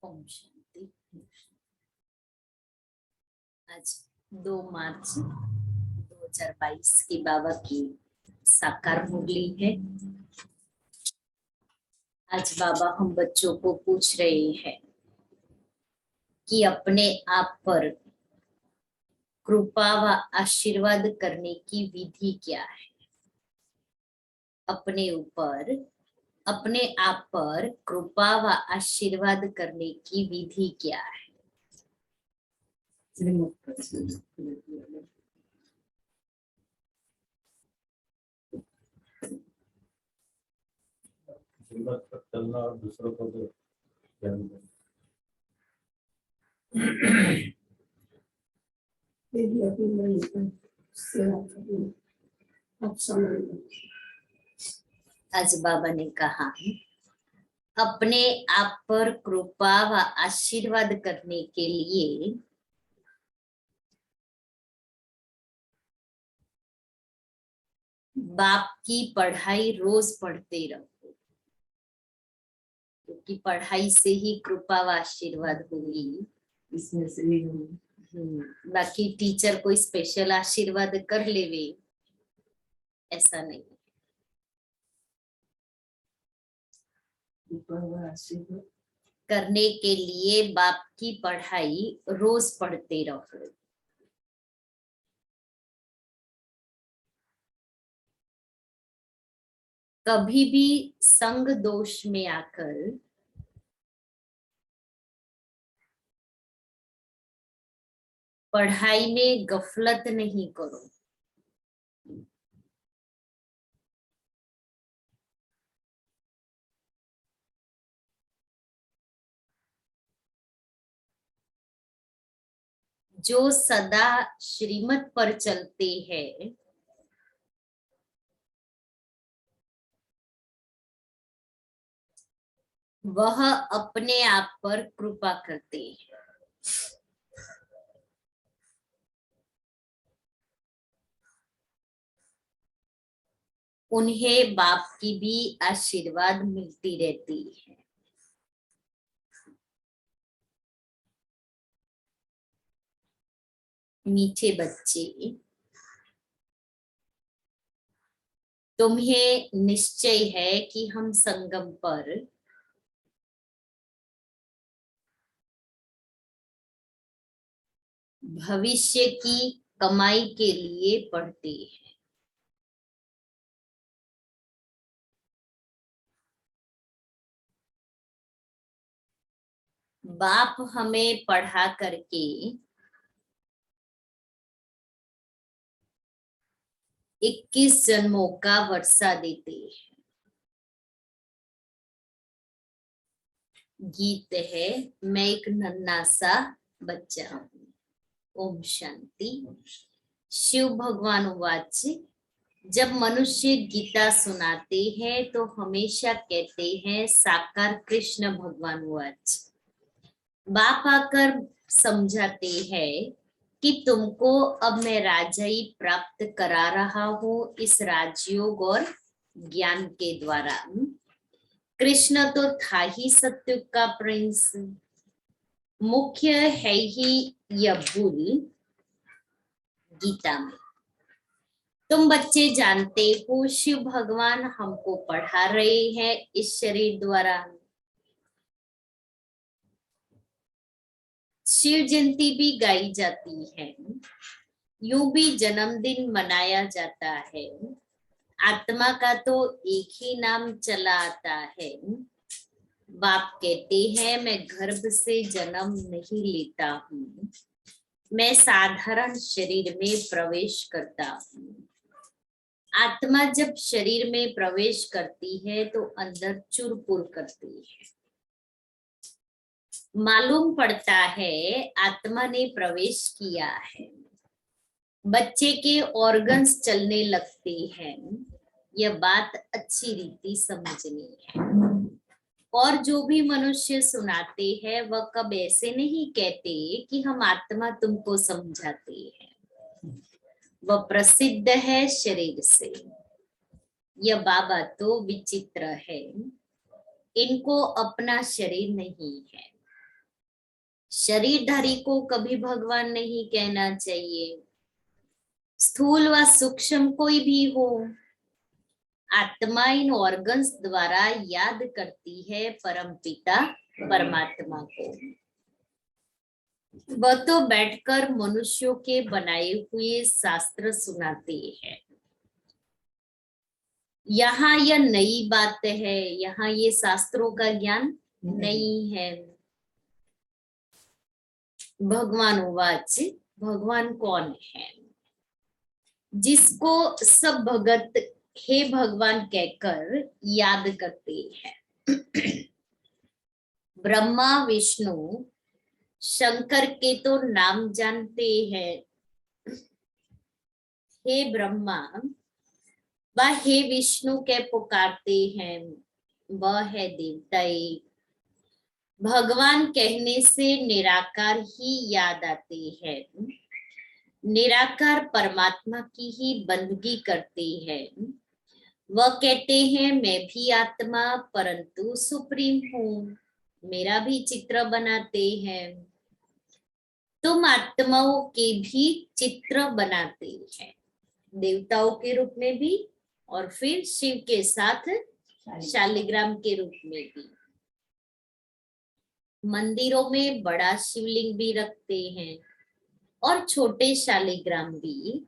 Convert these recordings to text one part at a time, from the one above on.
ओम शांति। आज 2 मार्च 2022 की बाबा की साकार मुरली है। आज बाबा हम बच्चों को पूछ रहे हैं कि अपने आप पर कृपा व आशीर्वाद करने की विधि क्या है। अपने ऊपर अपने आप पर कृपा व आशीर्वाद करने की विधि क्या है। चलना और दूसरों को भी ज्ञान देना। आज बाबा ने कहा अपने आप पर कृपा व आशीर्वाद करने के लिए बाप की पढ़ाई रोज पढ़ते रहो, क्योंकि पढ़ाई से ही कृपा व आशीर्वाद होगी। इसमें से भी बाकी टीचर कोई स्पेशल आशीर्वाद कर लेवे ऐसा नहीं। करने के लिए बाप की पढ़ाई रोज पढ़ते रहो। कभी भी संग दोष में आकर पढ़ाई में गफलत नहीं करो। जो सदा श्रीमत पर चलते हैं वह अपने आप पर कृपा करते हैं। उन्हें बाप की भी आशीर्वाद मिलती रहती है। मीठे बच्चे, तुम्हें निश्चय है कि हम संगम पर भविष्य की कमाई के लिए पढ़ते हैं। बाप हमें पढ़ा करके 21 जन्मों का वर्षा देते हैं। गीत है, मैं एक नन्हा सा बच्चा हूँ। ओम शांति। शिव भगवान वाच, जब मनुष्य गीता सुनाते हैं तो हमेशा कहते हैं साकार कृष्ण भगवान वाच। बाप आकर समझाते हैं कि तुमको अब मैं राजाई प्राप्त करा रहा हूँ इस राजयोग और ज्ञान के द्वारा। कृष्ण तो था ही सत्युग का प्रिंस, मुख्य है ही यह भूल गीता में। तुम बच्चे जानते हो शिव भगवान हमको पढ़ा रहे हैं इस शरीर द्वारा। शिव जयंती भी गाई जाती है, यूं भी जन्मदिन मनाया जाता है। आत्मा का तो एक ही नाम चला आता है। बाप कहते हैं मैं गर्भ से जन्म नहीं लेता हूँ, मैं साधारण शरीर में प्रवेश करता हूँ। आत्मा जब शरीर में प्रवेश करती है तो अंदर चुरपुर करती है। मालूम पड़ता है आत्मा ने प्रवेश किया है। बच्चे के ऑर्गन्स चलने लगते हैं। यह बात अच्छी रीति समझनी है। और जो भी मनुष्य सुनाते हैं वह कब ऐसे नहीं कहते कि हम आत्मा तुमको समझाते हैं। वह प्रसिद्ध है शरीर से। यह बाबा तो विचित्र है, इनको अपना शरीर नहीं है। शरीरधारी को कभी भगवान नहीं कहना चाहिए। स्थूल व सूक्ष्म कोई भी हो, आत्मा इन ऑर्गन्स द्वारा याद करती है परम पिता परमात्मा को। वह तो बैठकर मनुष्यों के बनाए हुए शास्त्र सुनाते हैं। यहाँ यह नई बात है, यहाँ ये शास्त्रों का ज्ञान नहीं है। भगवान उवाच, भगवान कौन है? जिसको सब भगत हे भगवान कहकर याद करते हैं। ब्रह्मा विष्णु शंकर के तो नाम जानते हैं। हे ब्रह्मा व हे विष्णु के पुकारते हैं, वह है देवता एक। भगवान कहने से निराकार ही याद आते हैं। निराकार परमात्मा की ही बंदगी करते हैं। वह कहते हैं मैं भी आत्मा परंतु सुप्रीम हूँ, मेरा भी चित्र बनाते हैं। तुम आत्माओं के भी चित्र बनाते हैं, देवताओं के रूप में भी और फिर शिव के साथ शालिग्राम के रूप में भी। मंदिरों में बड़ा शिवलिंग भी रखते हैं और छोटे शालिग्राम भी,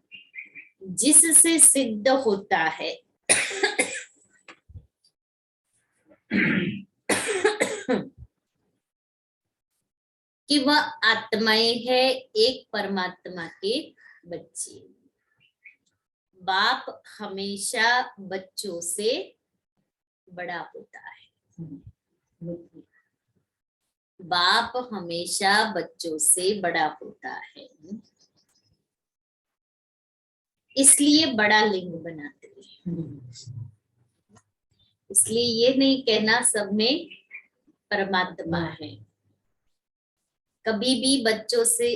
जिससे सिद्ध होता है कि वह आत्माएं है एक परमात्मा के बच्चे। बाप हमेशा बच्चों से बड़ा होता है। बाप हमेशा बच्चों से बड़ा होता है, इसलिए बड़ा लिंग बनाते हैं। इसलिए ये नहीं कहना सब में परमात्मा है। कभी भी बच्चों से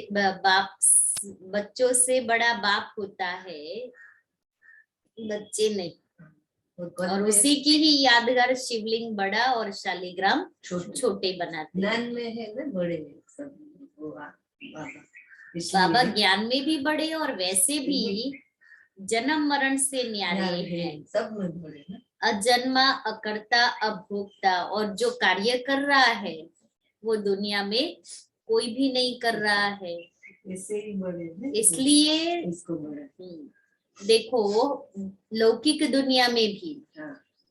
बड़ा बाप होता है, बच्चे नहीं। और उसी की ही यादगार शिवलिंग बड़ा और शालिग्राम छोटे बनाते हैं। में है ना बड़े सब बाबा ज्ञान में भी बड़े और वैसे भी जन्म मरण से न्यारे हैं। सब में बड़े ना। अजन्मा, अकर्ता, अभोक्ता, और जो कार्य कर रहा है वो दुनिया में कोई भी नहीं कर रहा है, इससे ही बड़े हैं। इसलिए इसको बड़ा। देखो लौकिक दुनिया में भी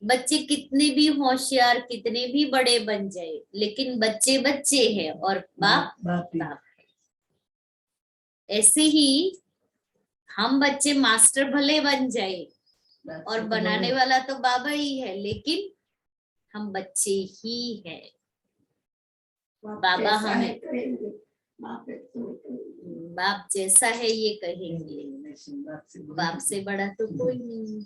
बच्चे कितने भी होशियार, कितने भी बड़े बन जाए, लेकिन बच्चे बच्चे हैं और बाप बाप है। ऐसे ही हम बच्चे मास्टर भले बन जाए और बनाने वाला तो बाबा ही है, लेकिन हम बच्चे ही हैं। बाबा हमें बाप जैसा है ये कहेंगे, बाप से बड़ा तो कोई नहीं।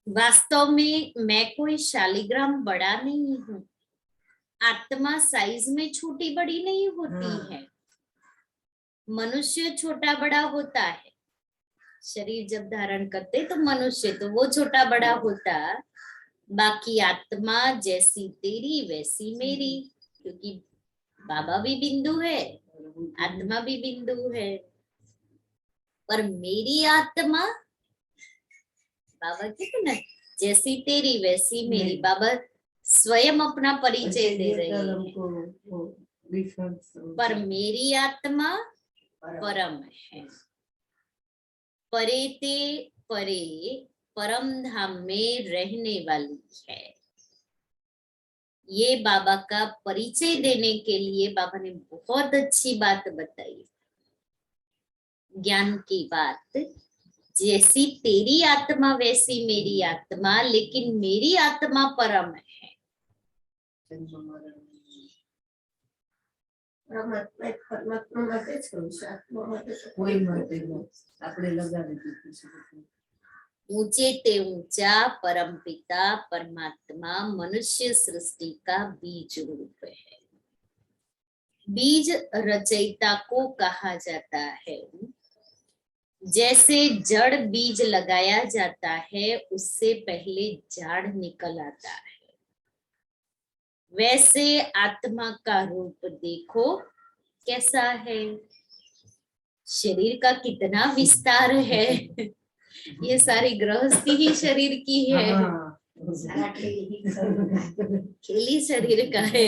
वास्तव में मैं कोई शालिग्राम बड़ा नहीं हूँ। आत्मा साइज में छोटी बड़ी नहीं होती है। मनुष्य छोटा बड़ा होता है, शरीर जब धारण करते तो मनुष्य तो वो छोटा बड़ा होता। बाकी आत्मा जैसी तेरी वैसी मेरी, क्योंकि बाबा भी बिंदु है, आत्मा भी बिंदु है। पर मेरी आत्मा, बाबा कहते ना जैसी तेरी वैसी मेरी, बाबा स्वयं अपना परिचय दे रहे हैं। पर मेरी आत्मा परम है, परे ते परे परम धाम में रहने वाली है। ये बाबा का परिचय देने के लिए बाबा ने बहुत अच्छी बात बताई, ज्ञान की बात। जैसी तेरी आत्मा वैसी मेरी आत्मा, लेकिन मेरी आत्मा परम है। ऊंचे ते ऊंचा परम पिता परमात्मा मनुष्य सृष्टि का बीज रूप है। बीज रचयिता को कहा जाता है। जैसे जड़ बीज लगाया जाता है, उससे पहले झाड़ निकल आता है। वैसे आत्मा का रूप देखो कैसा है। शरीर का कितना विस्तार है। ये सारी गृहस्थी ही शरीर की है, हाँ, खेली शरीर का है।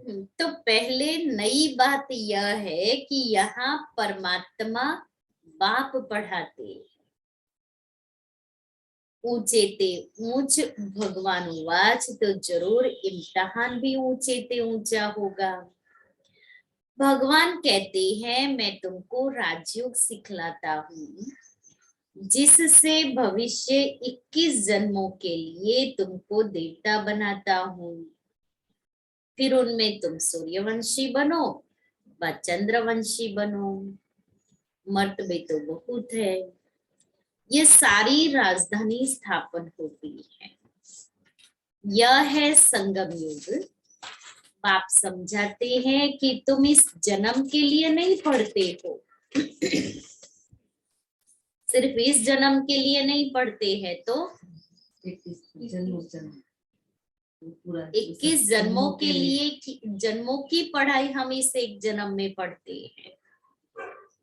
तो पहले नई बात यह है कि यहाँ परमात्मा बाप पढ़ाते, ऊंचे ते ऊंच भगवान वाच, तो जरूर इम्तिहान भी ऊंचे ते ऊंचा होगा। भगवान कहते हैं मैं तुमको राजयोग सिखलाता हूँ जिससे भविष्य 21 जन्मों के लिए तुमको देवता बनाता हूँ। फिर उनमें तुम सूर्यवंशी बनो व चंद्रवंशी बनो। मर्तबे तो बहुत है। ये सारी राजधानी स्थापन होती है। यह है संगम युग। बाप समझाते हैं कि तुम इस जन्म के लिए नहीं पढ़ते हो, सिर्फ इस जन्म के लिए नहीं पढ़ते हैं, तो 21 जन्मों के लिए जन्मों की पढ़ाई हम इस एक जन्म में पढ़ते हैं।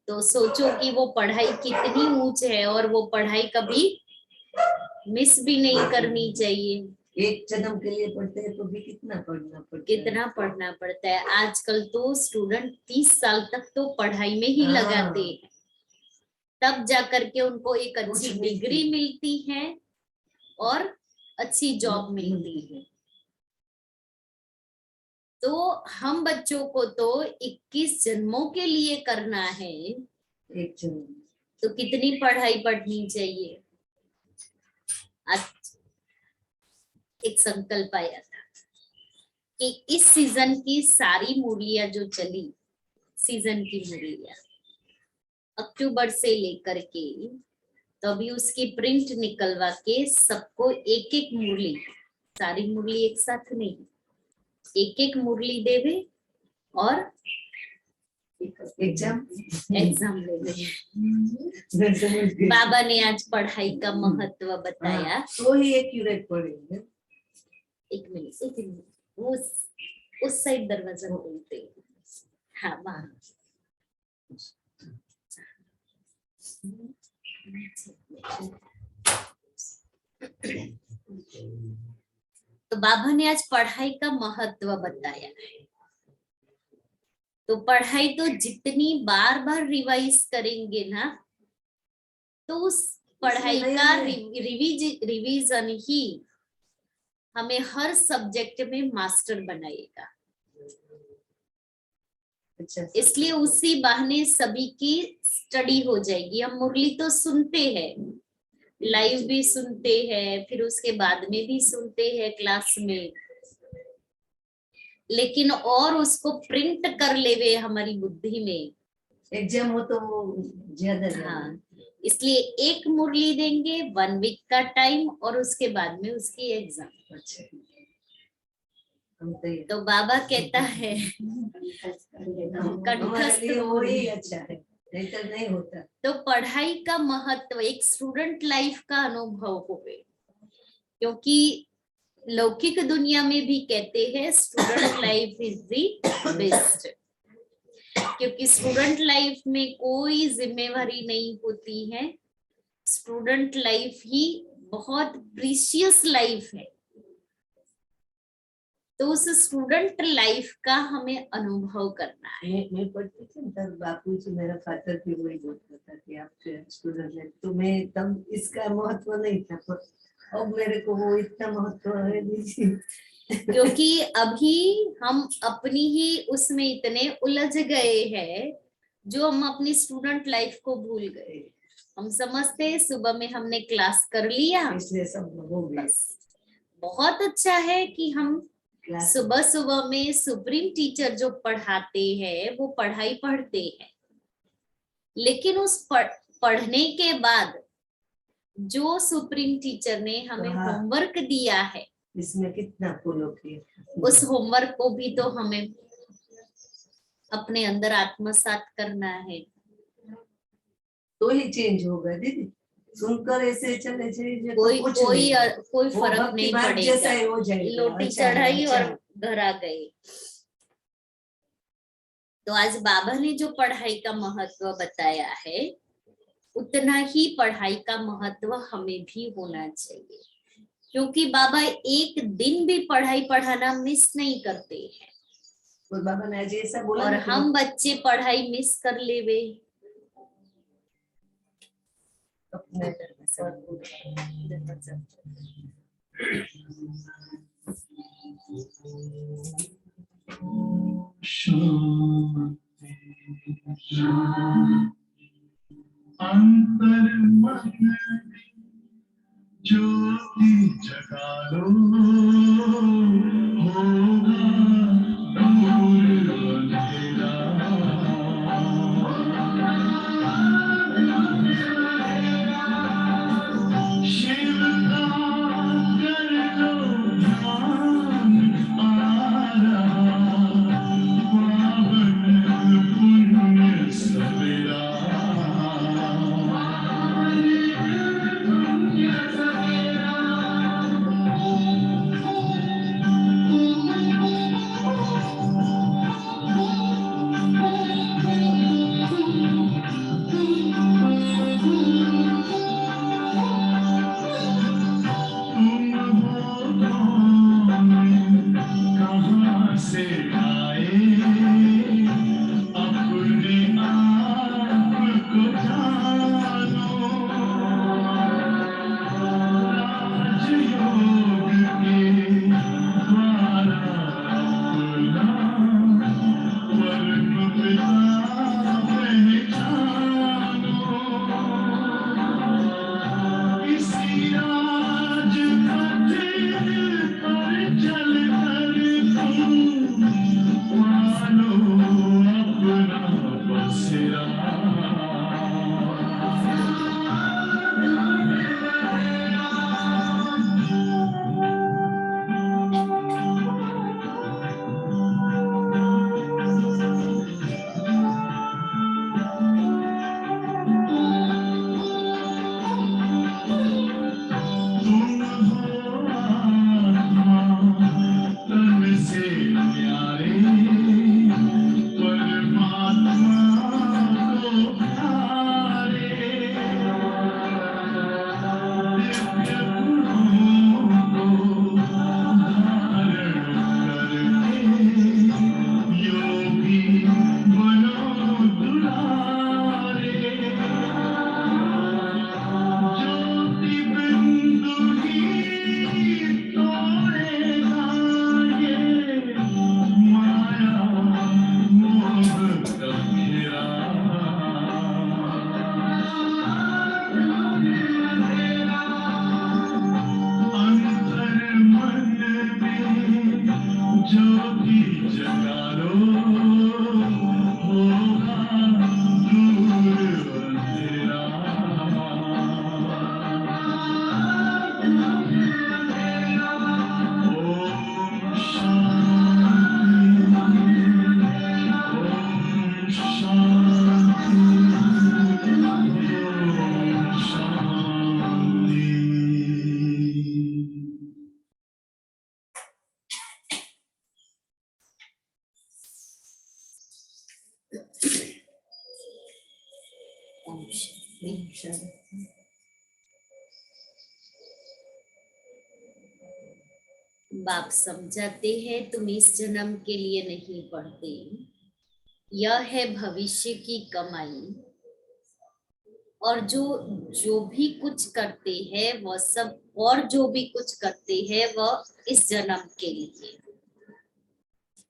तो सोचो कि वो पढ़ाई कितनी ऊंच है और वो पढ़ाई कभी मिस भी नहीं करनी चाहिए। एक जन्म के लिए पढ़ते हैं तो भी कितना पढ़ना पड़ता है। कितना पढ़ना पड़ता है। आजकल तो स्टूडेंट 30 साल तक तो पढ़ाई में ही हाँ। लगाते हैं, तब जाकर के उनको एक अच्छी कुछ डिग्री मिलती है और अच्छी जॉब मिलती है। तो हम बच्चों को तो 21 जन्मों के लिए करना है, एक जन्म तो कितनी पढ़ाई पढ़नी चाहिए। आज एक संकल्प आया था कि इस सीजन की सारी मुरलियां जो चली, सीजन की मुरलियां अक्टूबर से लेकर के, तो अभी उसकी प्रिंट निकलवा के सबको एक एक मुरली, सारी मुरली एक साथ नहीं, एक एक मुरली देवे और एग्जाम लेवे। बाबा ने आज पढ़ाई का महत्व बताया। तो ही एक्यूरेट पढ़ेंगे। एक मिनट वो उस साइड दरवाजा खोलते हैं। हाँ वहाँ। तो बाबा ने आज पढ़ाई का महत्व बताया है। तो पढ़ाई तो जितनी बार बार रिवाइज करेंगे ना, तो उस पढ़ाई का रिवीजन ही हमें हर सब्जेक्ट में मास्टर बनाएगा। अच्छा, इसलिए उसी बहाने सभी की स्टडी हो जाएगी। हम मुरली तो सुनते हैं, लाइव भी सुनते हैं, फिर उसके बाद में भी सुनते हैं क्लास में, लेकिन और उसको प्रिंट कर लेवे हमारी बुद्धि में। एग्जाम हो तो वो ज्यादा हाँ, इसलिए एक मुरली देंगे 1 वीक का टाइम और उसके बाद में उसकी एग्जाम। अच्छा, तो बाबा कहता है कंठस्थ वही अच्छा है, नहीं तो नहीं होता। तो पढ़ाई का महत्व एक स्टूडेंट लाइफ का अनुभव होवे, क्योंकि लौकिक दुनिया में भी कहते हैं student life is the best, क्योंकि स्टूडेंट लाइफ में कोई जिम्मेवारी नहीं होती है। स्टूडेंट लाइफ ही बहुत प्रीशियस लाइफ है। तो उस स्टूडेंट लाइफ का हमें अनुभव करना है। मैं पढ़ती थी तब बापू जी, मेरा फादर भी वही बोलता था कि आप स्टूडेंट लाइफ, तो मैं तब इसका महत्व नहीं था, पर अब मेरे को वो इतना महत्व है दीजिए। क्योंकि अभी हम अपनी ही उसमें इतने उलझ गए हैं जो हम अपनी स्टूडेंट लाइफ को भूल गए। हम समझते हैं सुबह में हमने क्लास कर लिया, इसलिए सब हो गया। बहुत अच्छा है कि हम सुबह सुबह में सुप्रीम टीचर जो पढ़ाते हैं वो पढ़ाई पढ़ते हैं, लेकिन उस पढ़ने के बाद जो सुप्रीम टीचर ने हमें होमवर्क दिया है, इसमें कितना फॉलो किया, उस होमवर्क को भी तो हमें अपने अंदर आत्मसात करना है। तो ही चेंज होगा दीदी। सुनकर ऐसे चले जाइए तो कोई कुछ कोई नहीं। कोई वो फर्क भक्ति नहीं मार्ग जैसा ही पड़ेगा। हो जाएगा। लोटी अच्छा है, चढ़ाई अच्छा और है। घर आ गए। तो आज बाबा ने जो पढ़ाई का महत्व बताया है, उतना ही पढ़ाई का महत्व हमें भी होना चाहिए, क्योंकि बाबा एक दिन भी पढ़ाई पढ़ाना मिस नहीं करते हैं। और बाबा ने आज ऐसा बोला और ना कि हम बच्चे पढ़ाई मिस कर लेवे। अपने सब अंतर मन ज्योति जगा लो, होगा दूर अंधेरा। शिव का कर लो ध्यान, आ रहा पावन पुण्य सवेरा। कहाँ से आए अपने आप को जानो, राजयोग के द्वारा अपना परम पिता पहचानो। इसी राज पथ पर चल कर तुम मानो अपना बसेरा। तुम हो आत्मा तन से प्यारे, परमात्मा को प्यारे। दिव्य गुणों को धारण करके योगी बनो दुलारे। ज्योति बिंदु ही तोड़ेगा ये माया मोह का घेरा। अंतर मन में ज्योति जगा लो, होगा दूर अंधेरा। ओम शांति, ओम शांति, ओम शांति। ओम शांति। बाप समझाते हैं तुम इस जन्म के लिए नहीं पढ़ते, यह है भविष्य की कमाई। और जो जो भी कुछ करते हैं वह सब, और जो भी कुछ करते हैं वह इस जन्म के लिए।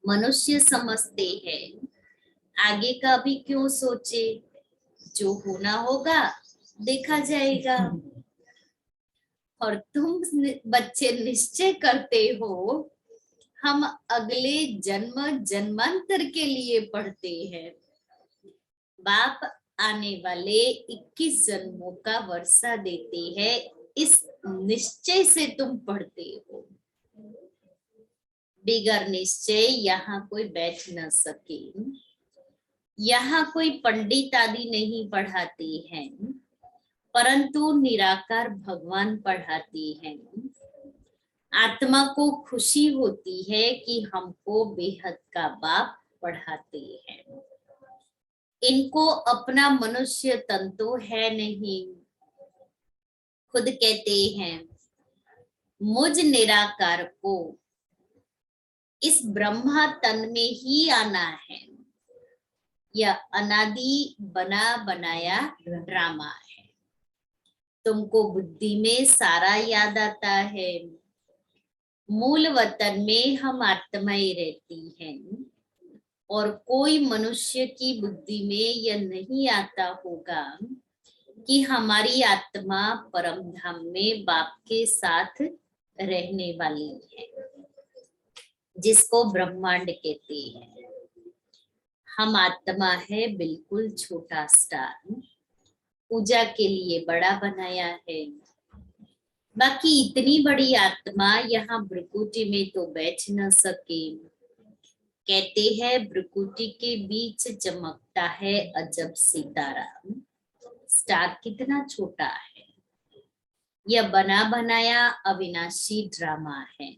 मनुष्य समझते हैं आगे का भी क्यों सोचे, जो होना होगा देखा जाएगा। और तुम बच्चे निश्चय करते हो हम अगले जन्म जन्मांतर के लिए पढ़ते हैं। बाप आने वाले 21 जन्मों का वर्षा देते हैं, इस निश्चय से तुम पढ़ते हो। बिगर निश्चय यहाँ कोई बैठ न सके, यहाँ कोई पंडित आदि नहीं पढ़ाते हैं। परंतु निराकार भगवान पढ़ाते हैं। आत्मा को खुशी होती है कि हमको बेहद का बाप पढ़ाते हैं। इनको अपना मनुष्य तन तो है नहीं। खुद कहते हैं मुझ निराकार को इस ब्रह्मा तन में ही आना है। यह अनादि बना बनाया ड्रामा है। तुमको बुद्धि में सारा याद आता है। मूल वतन में हम आत्माएं रहती हैं और कोई मनुष्य की बुद्धि में यह नहीं आता होगा कि हमारी आत्मा परम धाम में बाप के साथ रहने वाली है, जिसको ब्रह्मांड कहते हैं। हम आत्मा है बिल्कुल छोटा स्टार, पूजा के लिए बड़ा बनाया है। बाकी इतनी बड़ी आत्मा यहाँ भ्रुकुटी में तो बैठ न सके। कहते हैं भ्रुकुटी के बीच चमकता है अजब सितारा। स्टार कितना छोटा है। यह बना बनाया अविनाशी ड्रामा है।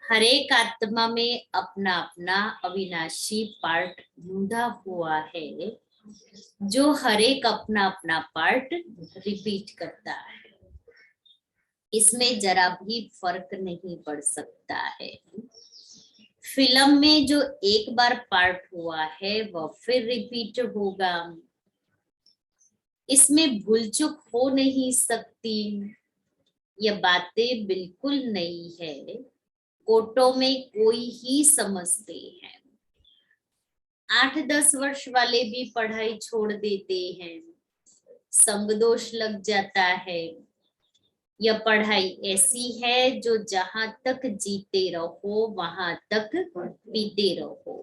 हर एक आत्मा में अपना अपना अविनाशी पार्ट ढूंढा हुआ है, जो हर एक अपना अपना पार्ट रिपीट करता है। इसमें जरा भी फर्क नहीं पड़ सकता है। फिल्म में जो एक बार पार्ट हुआ है वह फिर रिपीट होगा। इसमें भूल चूक हो नहीं सकती। यह बातें बिल्कुल नई है। कोटों में कोई ही समझते हैं। 8-10 वर्ष वाले भी पढ़ाई छोड़ देते हैं। संग दोष लग जाता है। यह पढ़ाई ऐसी है जो जहां तक जीते रहो वहां तक पीते रहो।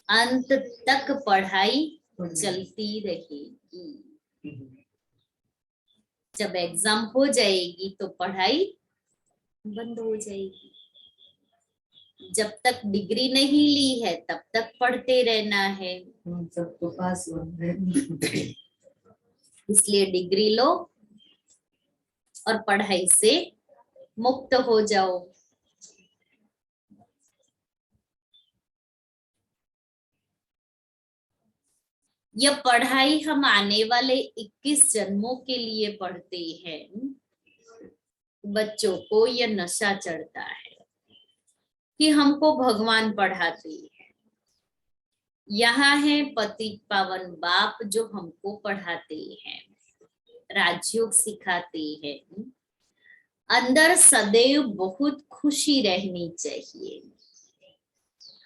अंत तक पढ़ाई चलती रहेगी। जब एग्जाम हो जाएगी तो पढ़ाई बंद हो जाएगी। जब तक डिग्री नहीं ली है तब तक पढ़ते रहना है। सबको पास होना है। इसलिए डिग्री लो और पढ़ाई से मुक्त हो जाओ। यह पढ़ाई हम आने वाले 21 जन्मों के लिए पढ़ते हैं। बच्चों को यह नशा चढ़ता है कि हमको भगवान पढ़ाते हैं। यहाँ है पतित पावन बाप जो हमको पढ़ाते हैं, राजयोग सिखाते हैं। अंदर सदैव बहुत खुशी रहनी चाहिए।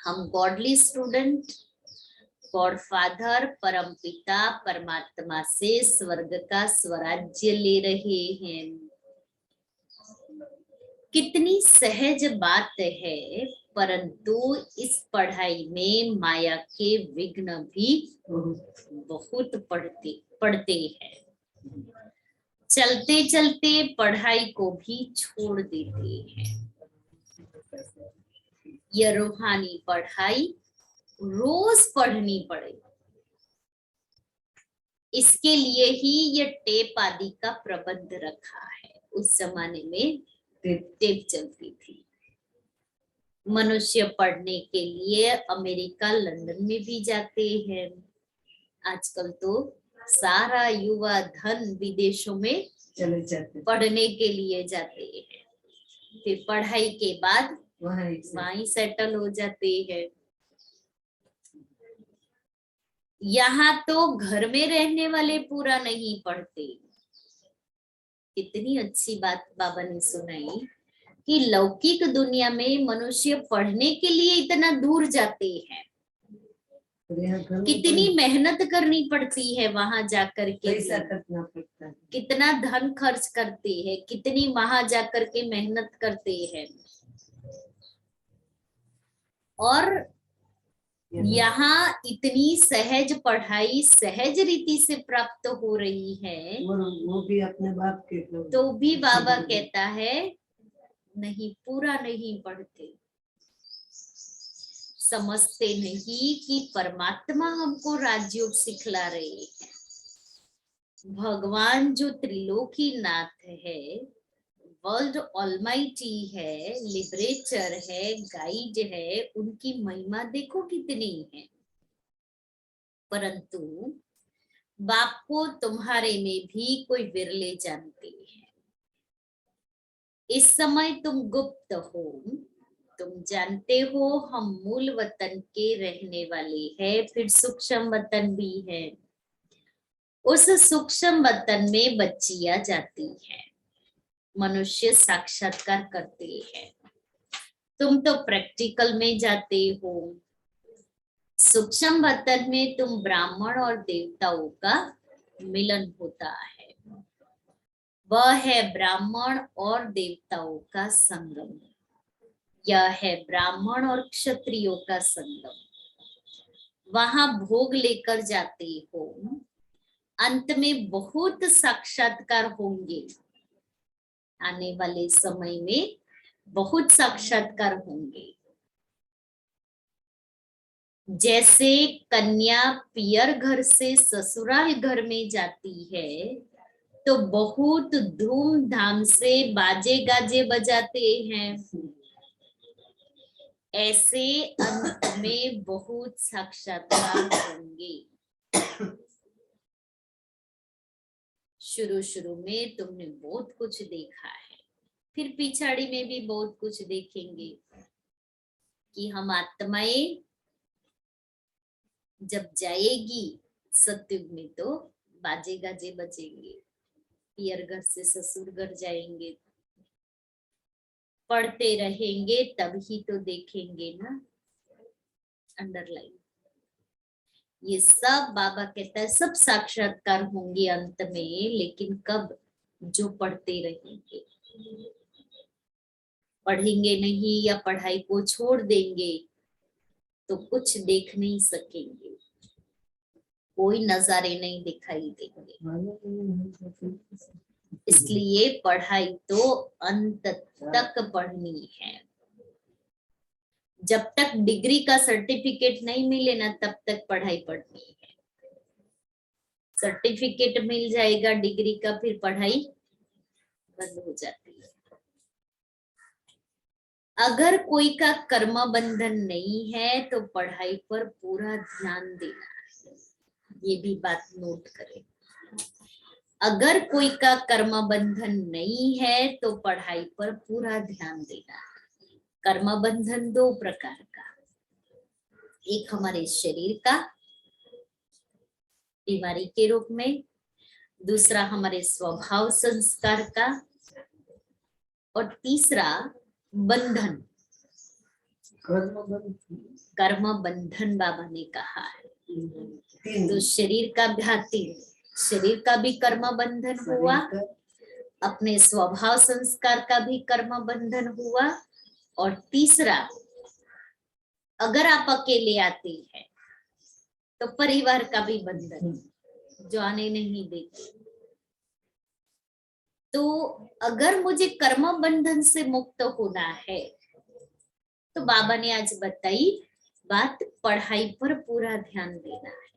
हम गॉडली स्टूडेंट गॉड फादर परम पिता परमात्मा से स्वर्ग का स्वराज्य ले रहे हैं। कितनी सहज बात है, परंतु इस पढ़ाई में माया के विघ्न भी बहुत पड़ते हैं। चलते चलते पढ़ाई को भी छोड़ देते हैं। यह रूहानी पढ़ाई रोज पढ़नी पड़े। इसके लिए ही यह टेप आदि का प्रबंध रखा है। उस जमाने में टेप चलती थी। मनुष्य पढ़ने के लिए अमेरिका लंदन में भी जाते हैं। आजकल तो सारा युवा धन विदेशों में चले जाते, पढ़ने के लिए जाते हैं। फिर पढ़ाई के बाद वहीं ही सेटल हो जाते हैं। यहाँ तो घर में रहने वाले पूरा नहीं पढ़ते। कितनी अच्छी बात बाबा ने सुनाई कि लौकिक दुनिया में मनुष्य पढ़ने के लिए इतना दूर जाते हैं। कितनी मेहनत करनी पड़ती है वहां जाकर के, पैसा खर्चना पड़ता है, कितना धन खर्च करते हैं, कितनी वहां जाकर के मेहनत करते हैं। और यहाँ इतनी सहज पढ़ाई सहज रीति से प्राप्त हो रही है। वो भी अपने बाप के तो भी बाबा कहता है नहीं, पूरा नहीं पढ़ते। समझते नहीं कि परमात्मा हमको राजयोग सिखला रहे हैं। भगवान जो त्रिलोकी नाथ है, वर्ल्ड ऑलमाइटी है, लिबरेटर है, गाइड है, उनकी महिमा देखो कितनी है। परंतु बाप को तुम्हारे में भी कोई विरले जानते हैं। इस समय तुम गुप्त हो, तुम जानते हो हम मूल वतन के रहने वाले हैं, फिर सूक्ष्म वतन भी है। उस सूक्ष्म वतन में बच्चियां जाती हैं, मनुष्य साक्षात्कार करते हैं। तुम तो प्रैक्टिकल में जाते हो। सूक्ष्म वतन में तुम ब्राह्मण और देवताओं का मिलन होता है। वह है ब्राह्मण और देवताओं का संगम। यह है ब्राह्मण और क्षत्रियों का संगम। वहां भोग लेकर जाते हो। अंत में बहुत साक्षात्कार होंगे। आने वाले समय में बहुत साक्षात्कार होंगे। जैसे कन्या पियर घर से ससुराल घर में जाती है तो बहुत धूमधाम से बाजे गाजे बजाते हैं, ऐसे अंत में बहुत साक्षात्कार होंगे। शुरू में तुमने बहुत कुछ देखा है, फिर पिछाड़ी में भी बहुत कुछ देखेंगे कि हम आत्माएं जब जाएगी सत्युग में तो बाजे गाजे बजेंगे। पियर घर से ससुर घर जाएंगे, पढ़ते रहेंगे तभी तो देखेंगे ना। अंडरलाइन, ये सब बाबा कहता है सब साक्षात्कार होंगे अंत में, लेकिन कब? जो पढ़ते रहेंगे। पढ़ेंगे नहीं या पढ़ाई को छोड़ देंगे तो कुछ देख नहीं सकेंगे, कोई नजारे नहीं दिखाई देंगे। इसलिए पढ़ाई तो अंत तक पढ़नी है। जब तक डिग्री का सर्टिफिकेट नहीं मिले ना तब तक पढ़ाई पढ़नी है। सर्टिफिकेट मिल जाएगा डिग्री का, फिर पढ़ाई बंद हो जाती है। अगर कोई का कर्म बंधन नहीं है तो पढ़ाई पर पूरा ध्यान देना है। ये भी बात नोट करें। अगर कोई का कर्म बंधन नहीं है तो पढ़ाई पर पूरा ध्यान देना है। कर्म बंधन दो प्रकार का, एक हमारे शरीर का बीमारी के रूप में, दूसरा हमारे स्वभाव संस्कार का, और तीसरा बंधन, कर्म बंधन बाबा ने कहा है। तो शरीर का भी, शरीर का भी कर्म बंधन हुआ, अपने स्वभाव संस्कार का भी कर्म बंधन हुआ, और तीसरा अगर आप अकेले आते हैं तो परिवार का भी बंधन, जो आने नहीं देते। तो अगर मुझे कर्म बंधन से मुक्त होना है तो बाबा ने आज बताई बात, पढ़ाई पर पूरा ध्यान देना है।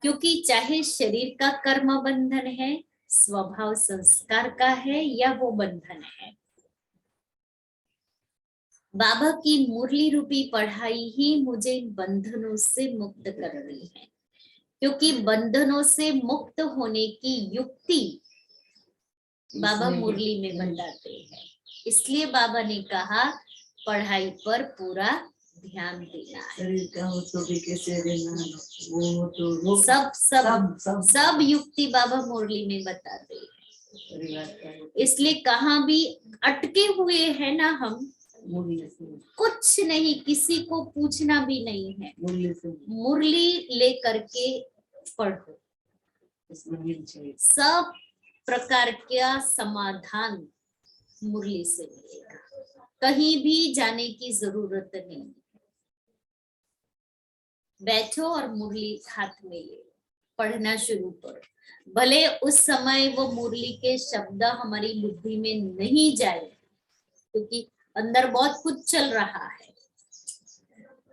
क्योंकि चाहे शरीर का कर्म बंधन है, स्वभाव संस्कार का है, या वो बंधन है, बाबा की मुरली रूपी पढ़ाई ही मुझे इन बंधनों से मुक्त करनी है। क्योंकि बंधनों से मुक्त होने की युक्ति बाबा मुरली में बताते हैं। इसलिए बाबा ने कहा पढ़ाई पर पूरा ध्यान देना है। शरीर का हो तो भी कैसे रहना, वो हो तो वो सब युक्ति बाबा मुरली में बताते हैं। इसलिए कहाँ भी अटके हुए हैं ना हम, कुछ नहीं, किसी को पूछना भी नहीं है, मुरली लेकर के पढ़ो, सब प्रकार का समाधान मुरली से मिलेगा। कहीं भी जाने की जरूरत नहीं। बैठो और मुरली हाथ में ले, पढ़ना शुरू करो। भले उस समय वो मुरली के शब्द हमारी बुद्धि में नहीं जाए, क्योंकि अंदर बहुत कुछ चल रहा है,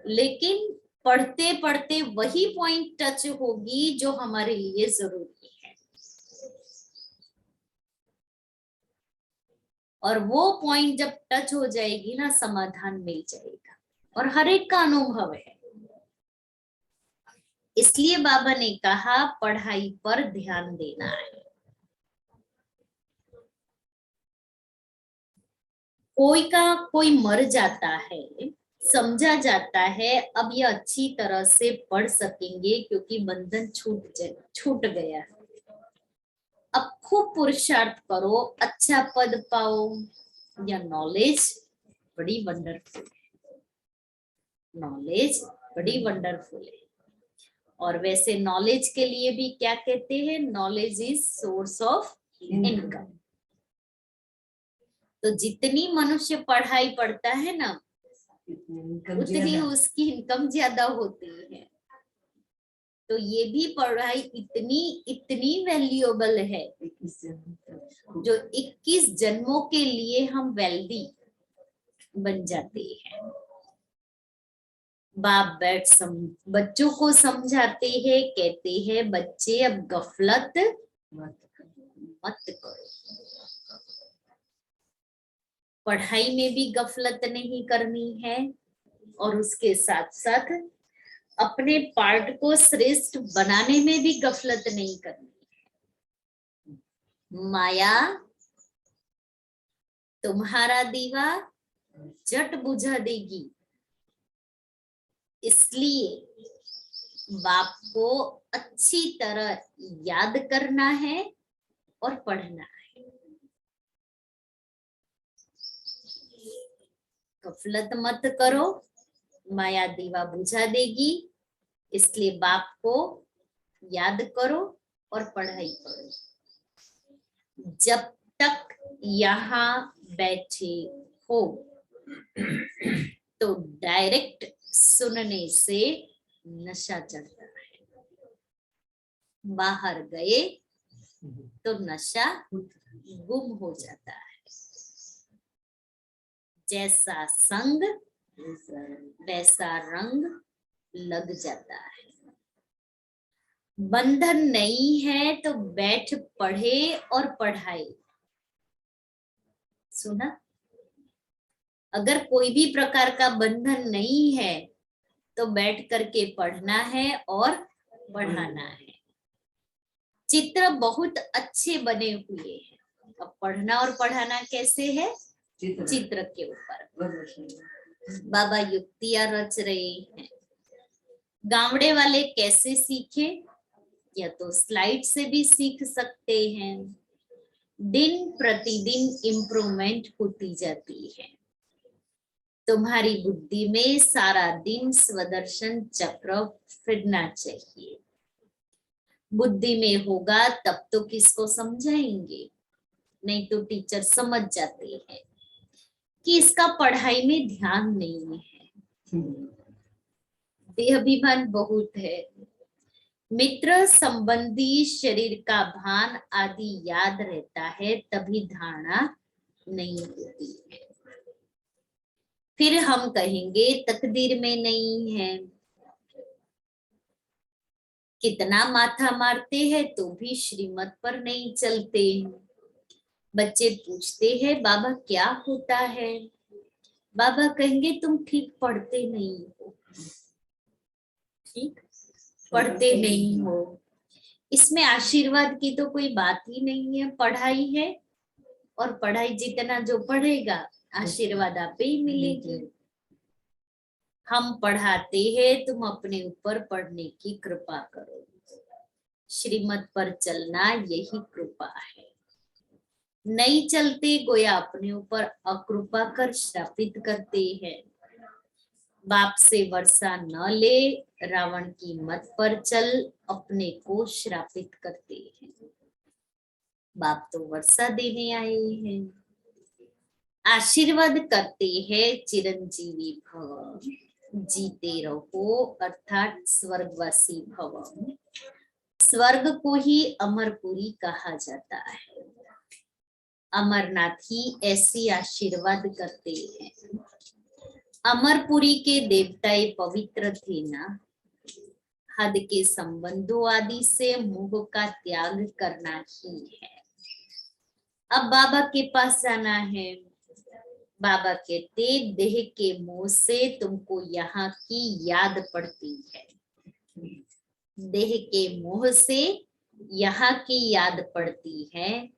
लेकिन पढ़ते पढ़ते वही पॉइंट टच होगी जो हमारे लिए जरूरी है। और वो पॉइंट जब टच हो जाएगी ना, समाधान मिल जाएगा। और हर एक का अनुभव है। इसलिए बाबा ने कहा पढ़ाई पर ध्यान देना है। कोई मर जाता है, समझा जाता है अब ये अच्छी तरह से पढ़ सकेंगे क्योंकि बंधन छूट गया है। अब खूब पुरुषार्थ करो, अच्छा पद पाओ। या नॉलेज बड़ी वंडरफुल है, नॉलेज बड़ी वंडरफुल है। और वैसे नॉलेज के लिए भी क्या कहते हैं, knowledge is source of income. तो जितनी मनुष्य पढ़ाई पढ़ता है ना, उतनी उसकी इनकम ज्यादा होती है। तो ये भी पढ़ाई इतनी वैल्यूएबल है जो 21 जन्मों के लिए हम वेल्दी बन जाते हैं। बाप बैठ बच्चों को समझाते हैं, कहते हैं बच्चे अब गफलत मत करो। पढ़ाई में भी गफलत नहीं करनी है और उसके साथ साथ अपने पार्ट को श्रेष्ठ बनाने में भी गफलत नहीं करनी है। माया तुम्हारा दीवा झट बुझा देगी, इसलिए बाप को अच्छी तरह याद करना है और पढ़ना है। गफलत मत करो, माया दीवा बुझा देगी, इसलिए बाप को याद करो और पढ़ाई करो। जब तक यहाँ बैठे हो तो डायरेक्ट सुनने से नशा चढ़ता है, बाहर गए तो नशा गुम हो जाता है। जैसा संग वैसा रंग लग जाता है। बंधन नहीं है तो बैठ पढ़े और पढ़ाए। सुना? अगर कोई भी प्रकार का बंधन नहीं है तो बैठ करके पढ़ना है और पढ़ाना है। चित्र बहुत अच्छे बने हुए हैं। अब पढ़ना और पढ़ाना कैसे है? चित्र के ऊपर बाबा युक्तियां रच रहे हैं। गावड़े वाले कैसे सीखे? या तो स्लाइड से भी सीख सकते हैं। दिन प्रतिदिन इम्प्रूवमेंट होती जाती है। तुम्हारी बुद्धि में सारा दिन स्वदर्शन चक्र फिरना चाहिए। बुद्धि में होगा तब तो किसको समझाएंगे, नहीं तो टीचर समझ जाते हैं कि इसका पढ़ाई में ध्यान नहीं है। देहाभिमान बहुत है। मित्र संबंधी शरीर का भान आदि याद रहता है, तभी धारणा नहीं होती है। फिर हम कहेंगे तकदीर में नहीं है। कितना माथा मारते हैं तो भी श्रीमत पर नहीं चलते। बच्चे पूछते हैं बाबा क्या होता है? बाबा कहेंगे तुम ठीक पढ़ते नहीं हो, ठीक पढ़ते नहीं हो। इसमें आशीर्वाद की तो कोई बात ही नहीं है। पढ़ाई है और पढ़ाई जितना जो पढ़ेगा आशीर्वाद आप ही मिलेगी। हम पढ़ाते हैं, तुम अपने ऊपर पढ़ने की कृपा करो। श्रीमत पर चलना यही कृपा है। नहीं चलते गोया अपने ऊपर अकृपा कर श्रापित करते हैं। बाप से वर्षा न ले, रावण की मत पर चल, अपने को श्रापित करते हैं। बाप तो वर्षा देने आए हैं। आशीर्वाद करते हैं चिरंजीवी भव, जीते रहो अर्थात स्वर्गवासी भव। स्वर्ग को ही अमरपुरी कहा जाता है। अमरनाथ ही ऐसी आशीर्वाद करते हैं। अमरपुरी के देवताए पवित्र थे ना। हद के संबंधों आदि से मोह का त्याग करना ही है। अब बाबा के पास जाना है। बाबा कहते देह के मोह से तुमको यहाँ की याद पड़ती है। देह के मोह से यहाँ की याद पड़ती है,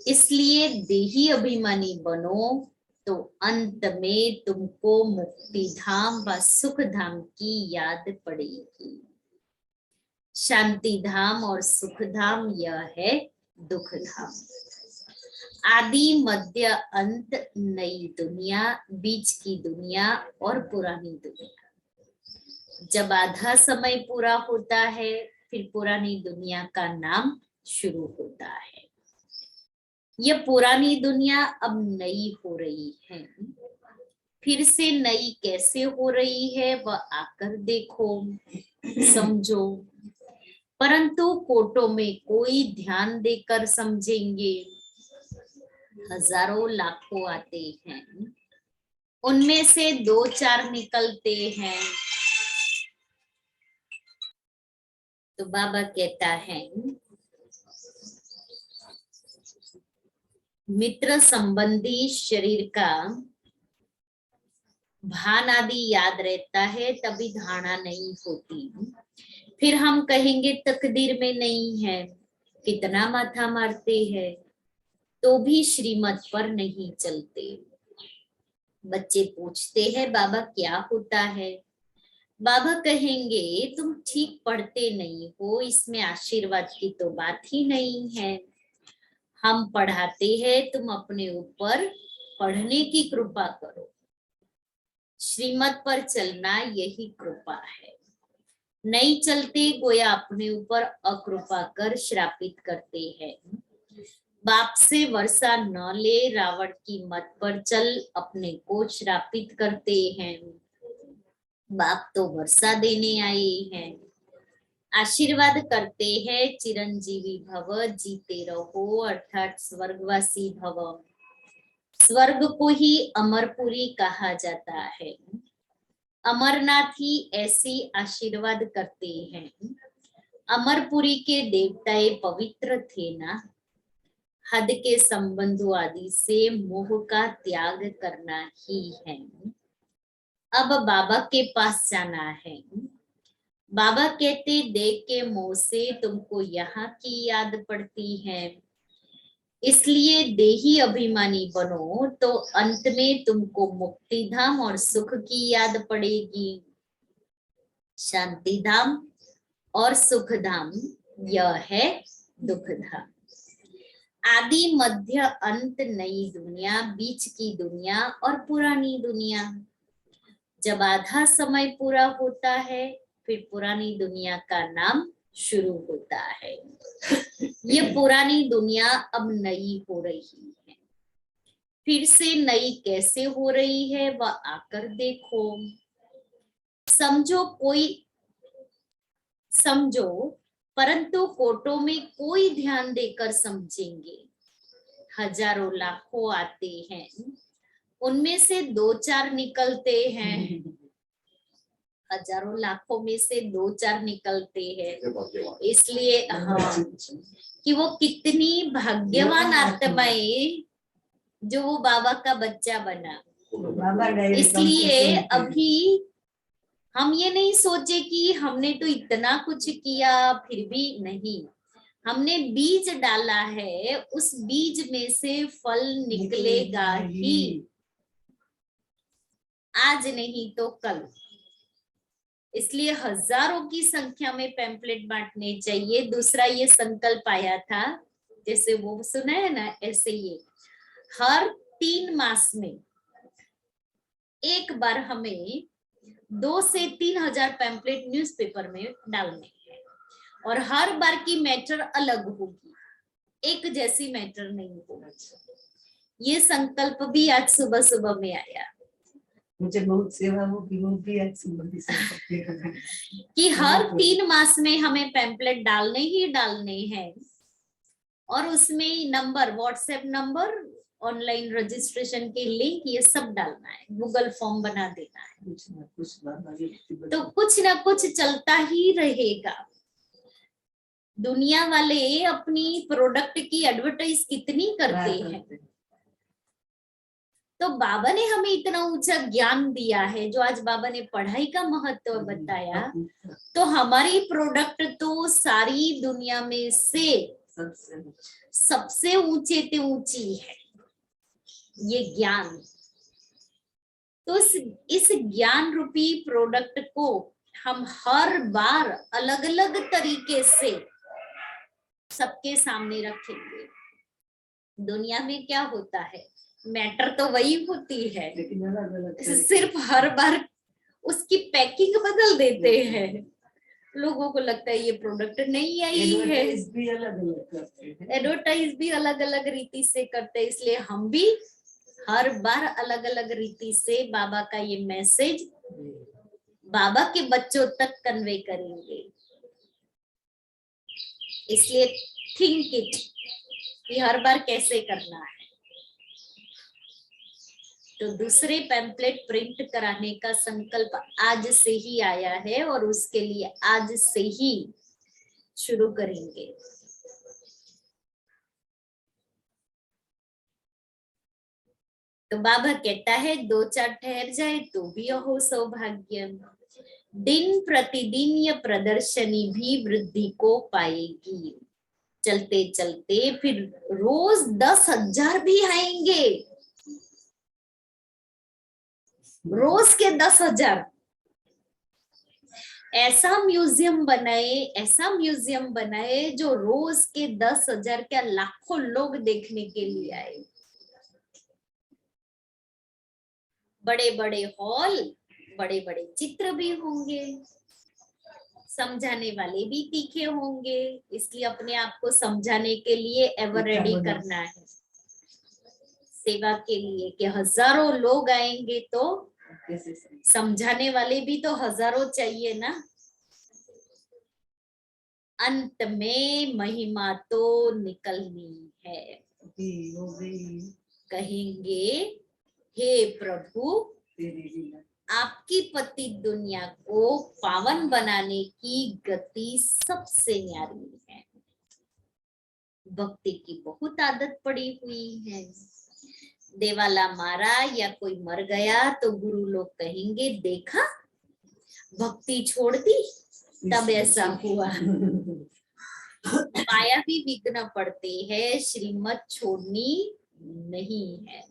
इसलिए देही अभिमानी बनो तो अंत में तुमको मुक्ति धाम व सुख धाम की याद पड़ेगी। शांति धाम और सुख धाम यह है दुख धाम। आदि मध्य अंत नई दुनिया, बीच की दुनिया और पुरानी दुनिया। जब आधा समय पूरा होता है फिर पुरानी दुनिया का नाम शुरू होता है। यह पुरानी दुनिया अब नई हो रही है। फिर से नई कैसे हो रही है वह आकर देखो, समझो। परंतु कोटों में कोई ध्यान देकर समझेंगे। हजारों लाखों आते हैं, उनमें से 2-4 निकलते हैं। तो बाबा कहता है मित्र संबंधी शरीर का भान आदि याद रहता है, तभी धारणा नहीं होती। फिर हम कहेंगे तकदीर में नहीं है, कितना माथा मारते हैं तो भी श्रीमत पर नहीं चलते। बच्चे पूछते हैं बाबा क्या होता है? बाबा कहेंगे तुम ठीक पढ़ते नहीं हो, इसमें आशीर्वाद की तो बात ही नहीं है। हम पढ़ाते हैं, तुम अपने ऊपर पढ़ने की कृपा करो। श्रीमत पर चलना यही कृपा है। नहीं चलते गोया अपने ऊपर अकृपा कर श्रापित करते हैं। बाप से वर्षा न ले, रावण की मत पर चल, अपने को श्रापित करते हैं। बाप तो वर्षा देने आए हैं, आशीर्वाद करते हैं चिरंजीवी भव, जीते रहो अर्थात स्वर्गवासी भव। स्वर्ग को ही अमरपुरी कहा जाता है। अमरनाथ ही ऐसी आशीर्वाद करते हैं। अमरपुरी के देवताएं पवित्र थे ना। हद के संबंधों आदि से मोह का त्याग करना ही है। अब बाबा के पास जाना है। बाबा कहते देह के मोह से तुमको यहाँ की याद पड़ती है, इसलिए देही अभिमानी बनो तो अंत में तुमको मुक्ति धाम और सुख की याद पड़ेगी। शांति धाम और सुख धाम यह है दुख धाम। आदि मध्य अंत नई दुनिया, बीच की दुनिया और पुरानी दुनिया। जब आधा समय पूरा होता है फिर पुरानी दुनिया का नाम शुरू होता है। ये पुरानी दुनिया अब नई हो रही है। फिर से नई कैसे हो रही है वह आकर देखो, समझो। परंतु कोटों में कोई ध्यान देकर समझेंगे। हजारों लाखों आते हैं, उनमें से 2-4 निकलते हैं। हजारों लाखों में से 2-4 निकलते हैं। इसलिए हाँ कि वो कितनी भाग्यवान आत्माएं जो वो बाबा का बच्चा बना। इसलिए अभी हम ये नहीं सोचे कि हमने तो इतना कुछ किया, फिर भी नहीं। हमने बीज डाला है, उस बीज में से फल निकलेगा ही, आज नहीं तो कल। इसलिए हजारों की संख्या में पैम्पलेट बांटने चाहिए। दूसरा ये संकल्प आया था, जैसे वो सुना है ना, ऐसे ये हर 3 मास में एक बार हमें 2 से 3 हजार पैम्पलेट न्यूज़पेपर में डालने हैं, और हर बार की मैटर अलग होगी, एक जैसी मैटर नहीं होगी। ये संकल्प भी आज सुबह सुबह में आया। मुझे बहुत सेवा होगी, वो भी आज सुबह कि हर 3 मास में हमें पैम्पलेट डालने ही डालने हैं, और उसमें number, WhatsApp number, online registration के लिंक, ये सब डालना है, गूगल फॉर्म बना देना है। तो कुछ ना कुछ चलता ही रहेगा। दुनिया वाले अपनी प्रोडक्ट की एडवर्टाइज कितनी करते हैं, तो बाबा ने हमें इतना ऊंचा ज्ञान दिया है, जो आज बाबा ने पढ़ाई का महत्व बताया, तो हमारी प्रोडक्ट तो सारी दुनिया में से सबसे ऊंचे ते ऊंची है, ये ज्ञान। तो इस ज्ञान रूपी प्रोडक्ट को हम हर बार अलग अलग तरीके से सबके सामने रखेंगे। दुनिया में क्या होता है, मैटर तो वही होती है, लेकिन अलग-अलग सिर्फ हर बार उसकी पैकिंग बदल देते हैं। लोगों को लगता है ये प्रोडक्ट नहीं आई है, एडवर्टाइज भी अलग-अलग करते हैं। एडवर्टाइज भी अलग अलग रीति से करते हैं, इसलिए हम भी हर बार अलग अलग रीति से बाबा का ये मैसेज बाबा के बच्चों तक कन्वे करेंगे। इसलिए थिंक इट कि हर बार कैसे करना है। तो दूसरे पैम्पलेट प्रिंट कराने का संकल्प आज से ही आया है और उसके लिए आज से ही शुरू करेंगे। तो बाबा कहता है 2-4 ठहर जाए तो भी हो सौभाग्य। दिन प्रतिदिन यह प्रदर्शनी भी वृद्धि को पाएगी। चलते चलते फिर रोज 10,000 भी आएंगे, रोज के 10,000। ऐसा म्यूजियम बनाए, ऐसा म्यूजियम बनाए जो रोज के 10,000 क्या लाखों लोग देखने के लिए आए। बड़े बड़े हॉल, बड़े बड़े चित्र भी होंगे, समझाने वाले भी तीखे होंगे, इसलिए अपने आप को समझाने के लिए एवर रेडी करना है, सेवा के लिए कि हजारों लोग आएंगे तो समझाने वाले भी तो हजारों चाहिए ना। अंत में महिमा तो निकलनी है, कहेंगे हे प्रभु आपकी पति दुनिया को पावन बनाने की गति सबसे न्यारी है। भक्ति की बहुत आदत पड़ी हुई है, देवाला मारा या कोई मर गया तो गुरु लोग कहेंगे देखा भक्ति छोड़ दी तब ऐसा हुआ। माया भी विघ्न पड़ते हैं, श्रीमत छोड़नी नहीं है।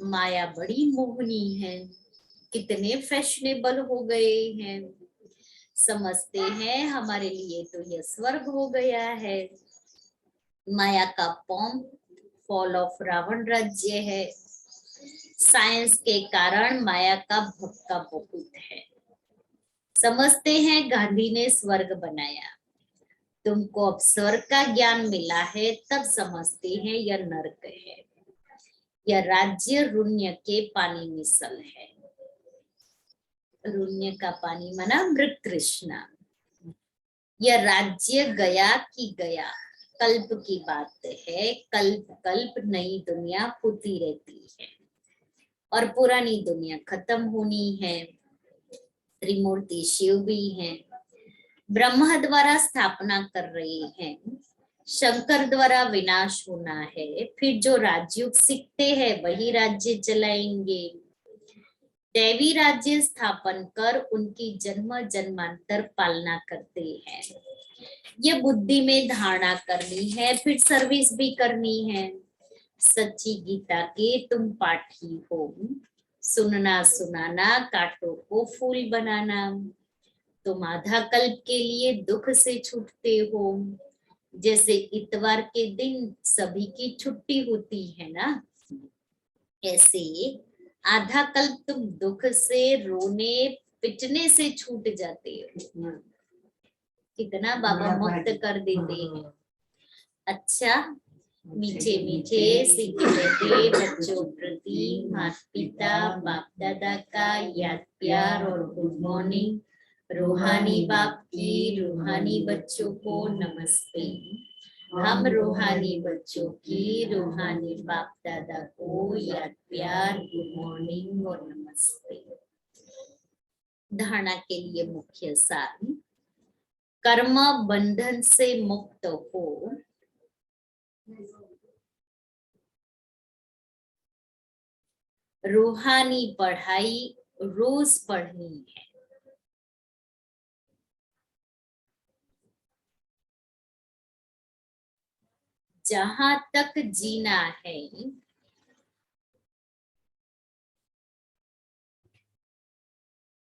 माया बड़ी मोहनी है, कितने फैशनेबल हो गए हैं, समझते हैं हमारे लिए तो यह स्वर्ग हो गया है। माया का पॉम्प फॉल ऑफ रावण राज्य है। साइंस के कारण माया का भक्का बहुत है। समझते हैं गांधी ने स्वर्ग बनाया, तुमको अब स्वर्ग का ज्ञान मिला है तब समझते हैं यह नर्क है। यह राज्य रुण्य के पानी मिसल है। रुण्य का पानी माना मृग कृष्णा। यह राज्य गया कि गया, कल्प की बात है। कल्प कल्प नई दुनिया होती रहती है और पुरानी दुनिया खत्म होनी है। त्रिमूर्ति शिव भी हैं, ब्रह्मा द्वारा स्थापना कर रहे हैं, शंकर द्वारा विनाश होना है। फिर जो राजयुग सीखते हैं वही राज्य चलाएंगे। दैवी राज्य स्थापन कर उनकी जन्म जन्मांतर पालना करते हैं। ये बुद्धि में धारणा करनी है, फिर सर्विस भी करनी है। सच्ची गीता के तुम पाठी हो, सुनना सुनाना कांटों को फूल बनाना। तुम आधा कल्प के लिए दुख से छूटते हो, जैसे इतवार के दिन सभी की छुट्टी होती है ना, ऐसे आधा कल्प तुम दुख से रोने पिटने से छूट जाते हो। कितना बाबा मुक्त कर देते हैं। अच्छा, मीठे मीठे सीखे रहते बच्चों प्रति माता पिता बाप दादा का याद प्यार और गुड मॉर्निंग। रूहानी बाप की रूहानी बच्चों को नमस्ते। हम रूहानी बच्चों की रूहानी बाप दादा को याद प्यार गुड मॉर्निंग और नमस्ते। धारणा के लिए मुख्य सार, कर्म बंधन से मुक्त हो, रूहानी पढ़ाई रोज पढ़नी है। जहां तक जीना है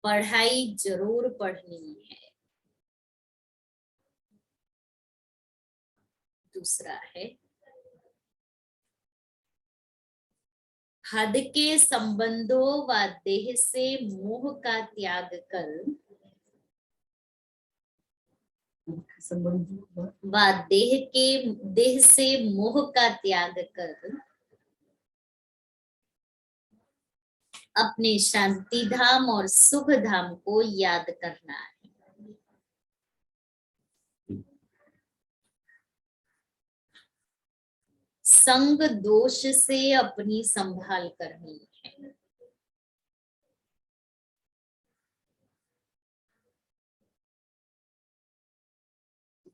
पढ़ाई जरूर पढ़नी है। दूसरा है हद के संबंधों व देह से मोह का त्याग कर, व देह से मोह का त्याग कर अपने शांति धाम और सुख धाम को याद करना है। संग दोष से अपनी संभाल करनी है।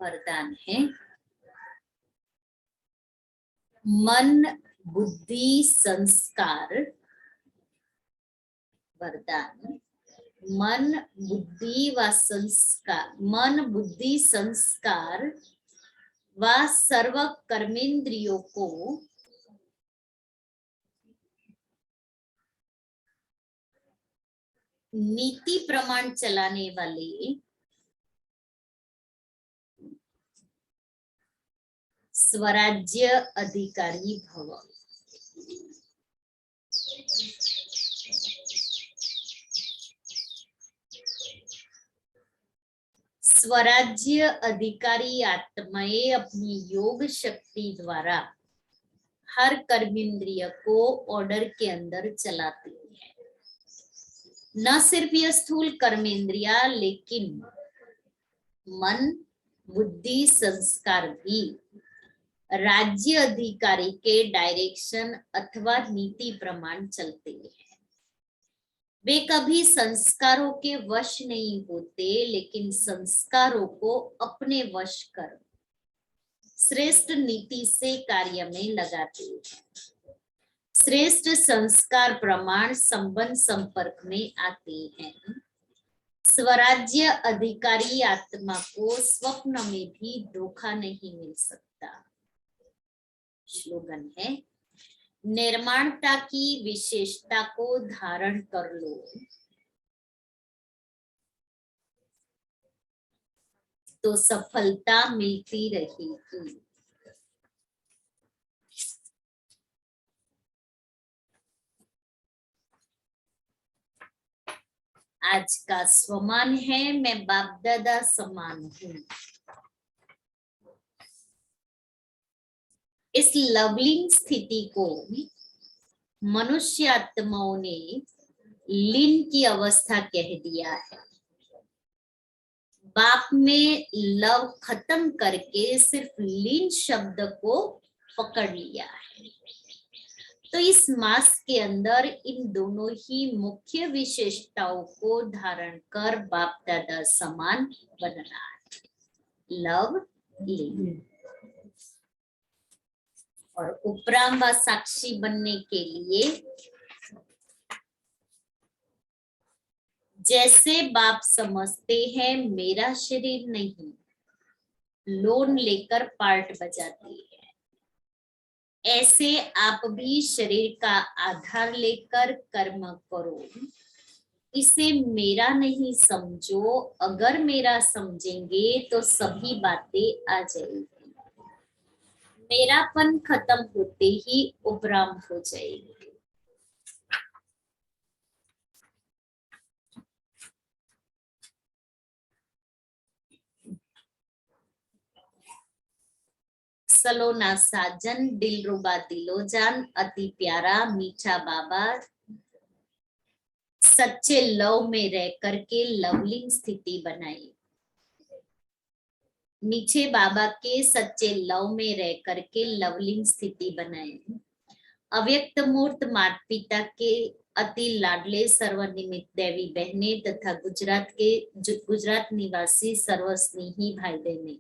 वरदान है मन बुद्धि संस्कार। वरदान मन बुद्धि व संस्कार, मन बुद्धि संस्कार व सर्व कर्मेंद्रियों को नीति प्रमाण चलाने वाले स्वराज्य अधिकारी भव। स्वराज्य अधिकारी आत्माएं अपनी योग शक्ति द्वारा हर कर्मेंद्रिय को ऑर्डर के अंदर चलाती है। न सिर्फ यह स्थूल कर्मेंद्रिया लेकिन मन बुद्धि संस्कार भी राज्य अधिकारी के डायरेक्शन अथवा नीति प्रमाण चलते हैं। वे कभी संस्कारों के वश नहीं होते लेकिन संस्कारों को अपने वश कर श्रेष्ठ नीति से कार्य में लगाते हैं। श्रेष्ठ संस्कार प्रमाण संबंध संपर्क में आते हैं। स्वराज्य अधिकारी आत्मा को स्वप्न में भी धोखा नहीं मिल सकता। स्लोगन है निर्माणता की विशेषता को धारण कर लो तो सफलता मिलती रहेगी। आज का स्वमान है मैं बाप दादा समान हूं। इस लवलिंग स्थिति को मनुष्य आत्माओं ने लीन की अवस्था कह दिया है। बाप में लव खत्म करके सिर्फ लीन शब्द को पकड़ लिया है। तो इस मास के अंदर इन दोनों ही मुख्य विशेषताओं को धारण कर बाप दादा समान बनना है। लव लीन और उपराम व साक्षी बनने के लिए जैसे बाप समझते हैं मेरा शरीर नहीं, लोन लेकर पार्ट बजाती है, ऐसे आप भी शरीर का आधार लेकर कर्म करो। इसे मेरा नहीं समझो, अगर मेरा समझेंगे तो सभी बातें आ जाएगी। मेरापन खत्म होते ही उपराम हो जाएगी। सलोना साजन दिलरुबा दिलोजान अति प्यारा मीठा बाबा सच्चे लव में रह करके लवलिंग स्थिति बनाई। मीठे बाबा के सच्चे लव में रह करके लवलिंग स्थिति बनाए। अव्यक्त मूर्त माता पिता के अति लाडले सर्वनिमित देवी बहने तथा गुजरात निवासी सर्वस्नेही भाई बहने,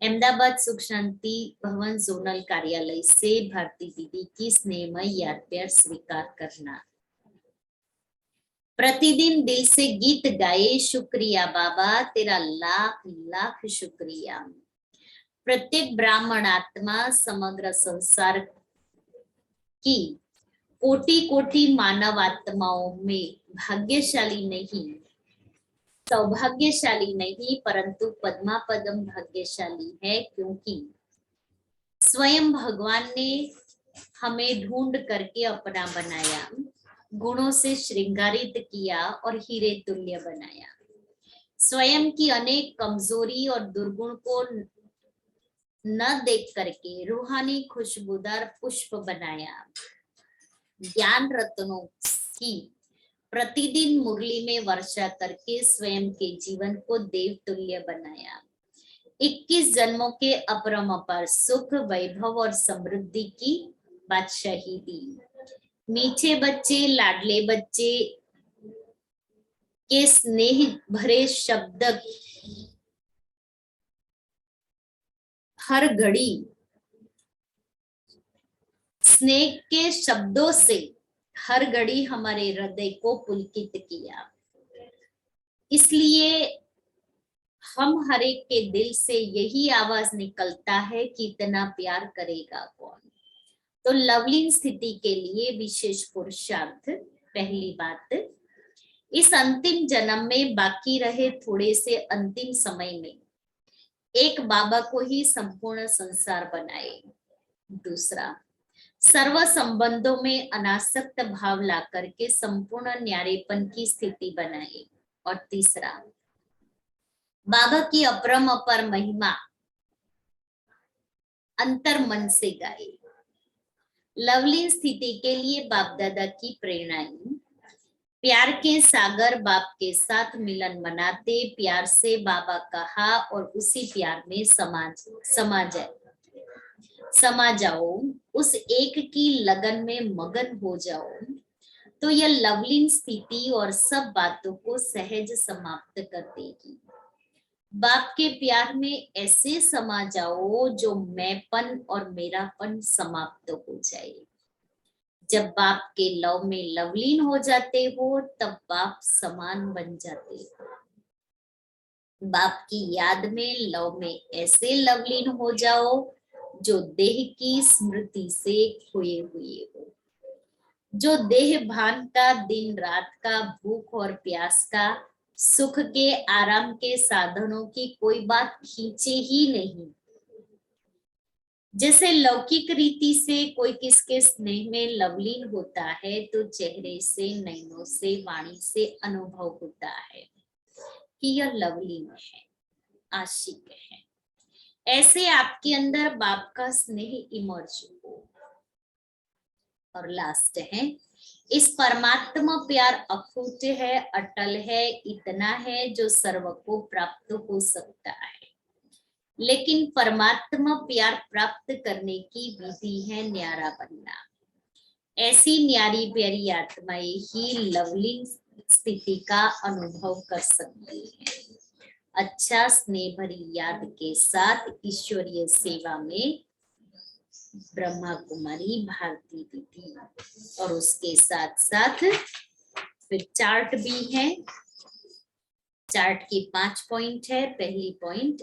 अहमदाबाद सुख शांति भवन जोनल कार्यालय से भारती दीदी की स्नेहमय याद प्यार स्वीकार करना। प्रतिदिन दिल से गीत गाए, शुक्रिया बाबा तेरा लाख लाख शुक्रिया। प्रत्येक ब्राह्मण आत्मा समग्र संसार की कोटि कोटि मानव आत्माओं में भाग्यशाली नहीं, सौभाग्यशाली नहीं, परंतु पद्मा पदम भाग्यशाली है, क्योंकि स्वयं भगवान ने हमें ढूंढ करके अपना बनाया, गुणों से श्रृंगारित किया और हीरे तुल्य बनाया। स्वयं की अनेक कमजोरी और दुर्गुण को न देख करके रूहानी खुशबूदार पुष्प बनाया। ज्ञान रत्नों की प्रतिदिन मुरली में वर्षा करके स्वयं के जीवन को देवतुल्य बनाया। 21 जन्मों के अपरंपार सुख, वैभव और समृद्धि की बादशाही दी। मीठे बच्चे, लाडले बच्चे के स्नेह भरे शब्द हर घड़ी स्नेह के शब्दों से हर घड़ी हमारे हृदय को पुलकित किया। इसलिए हम हर एक के दिल से यही आवाज निकलता है कि इतना प्यार करेगा कौन। तो लवलीन स्थिति के लिए विशेष पुरुषार्थ। पहली बात, इस अंतिम जन्म में बाकी रहे थोड़े से अंतिम समय में एक बाबा को ही संपूर्ण संसार बनाए। दूसरा, सर्व संबंधों में अनासक्त भाव ला करके संपूर्ण न्यारेपन की स्थिति बनाए। और तीसरा, बाबा की अपरंपार महिमा अंतर मन से गाए। लवली स्थिति के लिए बाप दादा की प्रेरणाएं। प्यार के सागर बाप के साथ मिलन मनाते, प्यार से बाबा कहा और उसी प्यार में समा जाओ, उस एक की लगन में मगन हो जाओ, तो यह लवलीन स्थिति और सब बातों को सहज समाप्त कर देगी। बाप के प्यार में ऐसे समा जाओ जो मैंपन और मेरापन समाप्त हो जाए। जब बाप के लव में लवलीन हो जाते हो तब बाप समान बन जाते हो। बाप की याद में लव में ऐसे लवलीन हो जाओ जो देह की स्मृति से खोए हुए हो, जो देह भान का, दिन रात का, भूख और प्यास का, सुख के, आराम के साधनों की कोई बात खींचे ही नहीं। जैसे लौकिक रीति से कोई किसके स्नेह में लवलीन होता है तो चेहरे से, नैनों से, वाणी से अनुभव होता है कि यह लवलीन है, आशिक है। ऐसे आपके अंदर बाप का स्नेह इमर्ज हो। और लास्ट है, इस परमात्मा प्यार अखूट है, अटल है, इतना है जो सर्व को प्राप्त हो सकता है। लेकिन परमात्मा प्यार प्राप्त करने की विधि है न्यारा बनना। ऐसी न्यारी प्यारी आत्माएं ही लवलीन स्थिति का अनुभव कर सकती हैं। अच्छा स्नेह भरी याद के साथ ईश्वरीय सेवा में ब्रह्मा कुमारी भारती दीदी, और उसके साथ साथ फिर चार्ट भी है। चार्ट की 5 पॉइंट है। पहली पॉइंट,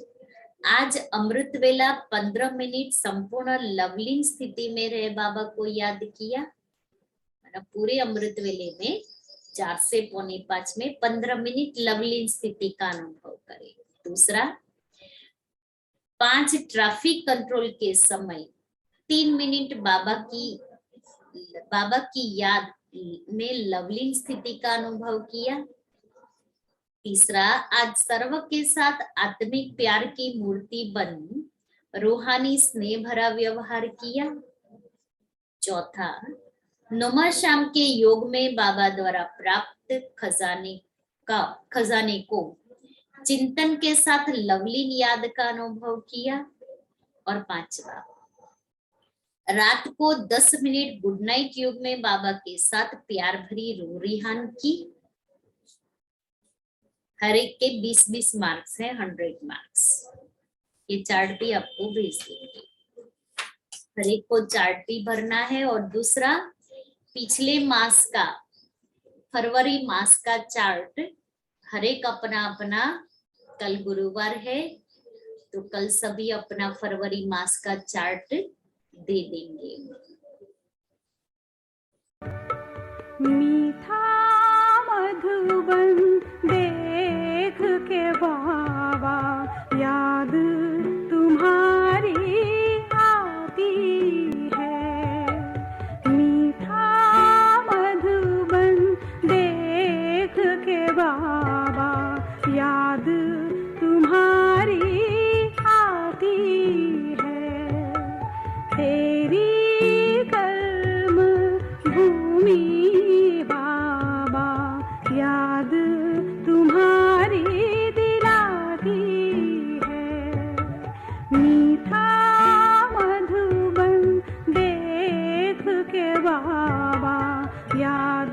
आज अमृत वेला 15 मिनट संपूर्ण लवलीन स्थिति में रहे बाबा को याद किया। पूरे अमृत वेले में 4 से 4:45 में 15 मिनट लवलीन स्थिति का अनुभव करें। दूसरा, 5 ट्रैफिक कंट्रोल के समय 3 मिनट बाबा की याद में लवलीन स्थिति का अनुभव किया। तीसरा, आज सर्व के साथ आत्मिक प्यार की मूर्ति बन रूहानी स्नेह भरा व्यवहार किया। चौथा, नुमा शाम के योग में बाबा द्वारा प्राप्त खजाने को चिंतन के साथ लवलीन याद का अनुभव किया। और पांचवा, रात को 10 मिनट गुड नाइट योग में बाबा के साथ प्यार भरी रो रिहान की। हर एक के 20-20 मार्क्स है, 100 मार्क्स। ये चार्ट भी आपको भेज देंगे। हर एक को चार्ट भी भरना है। और दूसरा, पिछले मास का, फरवरी मास का चार्ट हर एक अपना अपना, कल गुरुवार है तो कल सभी अपना फरवरी मास का चार्ट दे देंगे। मीठा मधुबन देख के बाबा याद तुम्हारी आती है। मीठा मधुबन देख के बाबा याद तुम्हारी आती है। तेरी कर्म भूमि बाबा याद तुम्हारी दिलाती है। मीठा मधुबन देख के बाबा याद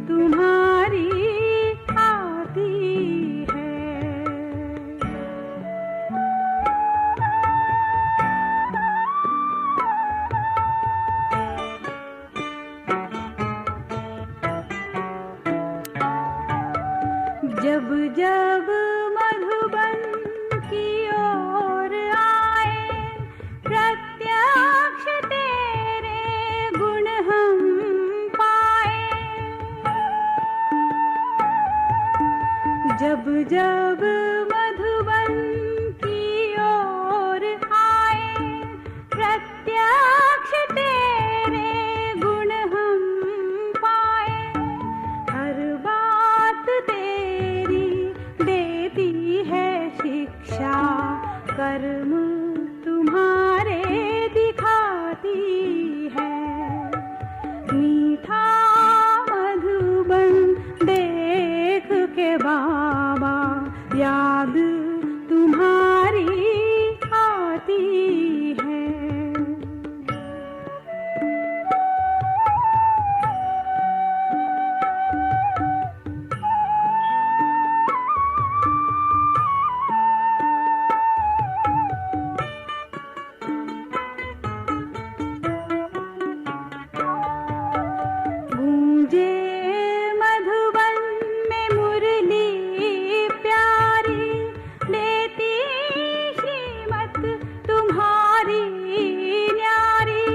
तुम्हारी आती है। जब जब मधुबन की ओर आए प्रत्यक्ष तेरे गुण हम पाए। जब जब मधुबन की ओर आए प्रत्यक्ष तेरे गुण हम पाए। हर बात तेरी देती है शिक्षा, कर्म तुम्हारे दिखाती है। मीठा मधुबन देख के बाबा याद तुम्हारी आती है। गूंजे मधुबन में मुरली प्यारी, देती श्रीमत तुम्हारी न्यारी।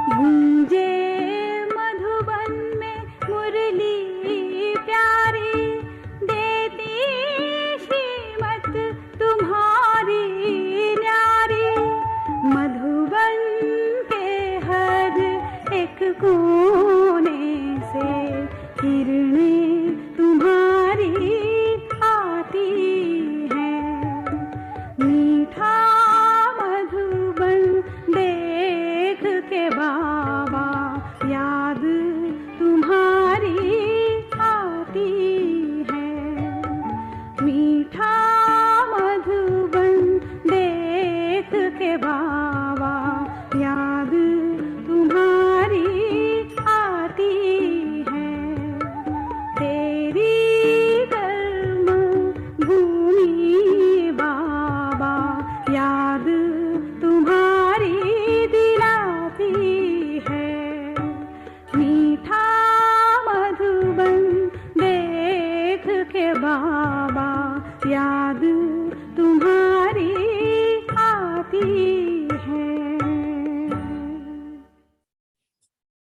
गूंजे मधुबन में मुरली प्यारी, देती श्रीमत तुम्हारी न्यारी। मधुबन के हर एक कोने से किरणें तुम्हारी आती हैं। मीठा मधुबन देख के बाबा